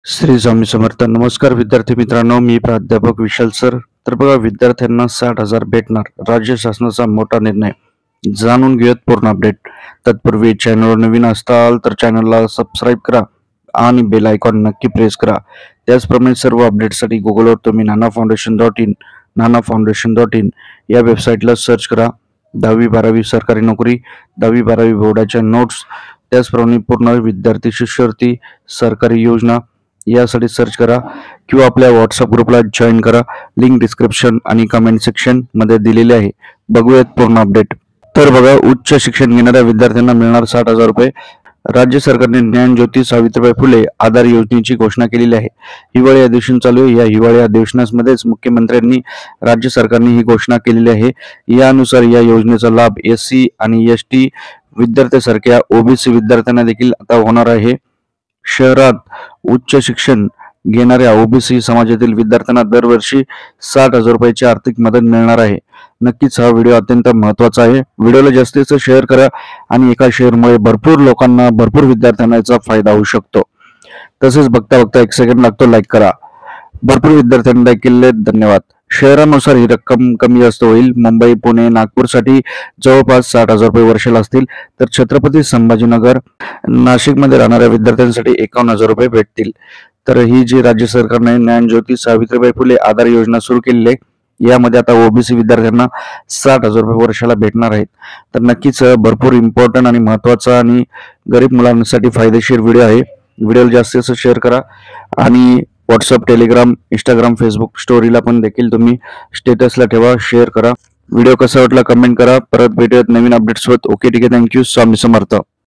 श्री स्वामी समर्थ. नमस्कार विद्यार्थी मित्रांनो, मी प्राध्यापक विशाल सर. तर बघा, विद्यार्थ्यांना 60,000 भेटणार, राज्य शासनाचा मोठा निर्णय. जाणून घेऊयात पूर्ण अपडेट. तत्पूर्वी चॅनलवर नवीन असताल तर चॅनलला सबस्क्राईब करा आणि बेल आयकॉन नक्की प्रेस करा. त्याचप्रमाणे सर्व अपडेटसाठी गुगलवर तुम्ही नानाफाउंडेशन.in या वेबसाईटला सर्च करा. 10वी-12वी सरकारी नोकरी, 10वी-12वी बोर्डाच्या नोट्स, त्याचप्रमाणे पूर्ण विद्यार्थी शिष्यवृत्ती, सरकारी योजना यासाठी सर्च करा किंवा आपल्या व्हॉट्सअप ग्रुपला जॉईन करा. लिंक डिस्क्रिप्शन आणि कमेंट सेक्शन मध्ये दिलेली आहे. बघूयात पूर्ण अपडेट. तर बघा, उच्च शिक्षण घेणाऱ्या विद्यार्थ्यांना मिळणार 60,000 रुपये. राज्य सरकारने ज्ञानज्योती सावित्रीबाई फुले आधार योजनेची घोषणा केलेली आहे. हिवाळी अधिवेशन चालू आहे. या हिवाळी अधिवेशनामध्येच मुख्यमंत्र्यांनी राज्य सरकारने ही घोषणा केलेली आहे. यानुसार या योजनेचा लाभ SC आणि ST विद्यार्थ्यांसारख्या OBC विद्यार्थ्यांना देखील आता होणार आहे. शहरात उच्च शिक्षण घेणाऱ्या OBC समाजातील विद्यार्थ्यांना दरवर्षी 60,000 रुपयाची आर्थिक मदत मिळणार आहे. नक्कीच हा व्हिडिओ अत्यंत महत्त्वाचा आहे. व्हिडिओला जास्तीत जास्त शेअर करा आणि एका शेअरमुळे भरपूर लोकांना, भरपूर विद्यार्थ्यांना याचा फायदा होऊ शकतो. तसेच बघता बघता 1 सेकंड लागतो, लाईक करा. भरपूर विद्यार्थ्यांनी लाईक केले, धन्यवाद. शहरानुसार ही रक्कम कमी जास्त होईल. मुंबई, पुणे, नागपूरसाठी जवळपास 60,000 रुपये वर्षाला असतील, तर छत्रपती संभाजीनगर, नाशिकमध्ये राहणाऱ्या विद्यार्थ्यांसाठी 51,000 रुपये भेटतील. तर ही जी राज्य सरकारने ज्ञानज्योती सावित्रीबाई फुले आधार योजना सुरू केलेली आहे, यामध्ये आता OBC विद्यार्थ्यांना 60,000 रुपये वर्षाला भेटणार आहेत. तर नक्कीच भरपूर इम्पॉर्टंट आणि महत्त्वाचा आणि गरीब मुलांसाठी फायदेशीर व्हिडिओ आहे. व्हिडिओला जास्तीत जास्त शेअर करा आणि व्हॉट्सअप, टेलिग्राम, इंस्टाग्राम, फेसबुक स्टोरीला पण देखील तुम्ही स्टेटसला ठेवा, शेअर करा. व्हिडिओ कसा वाटला कमेंट करा. परत भेटूयात नवीन अपडेट्स सोबत. ओके, ठीक आहे. थँक्यू. स्वामी समर्थ.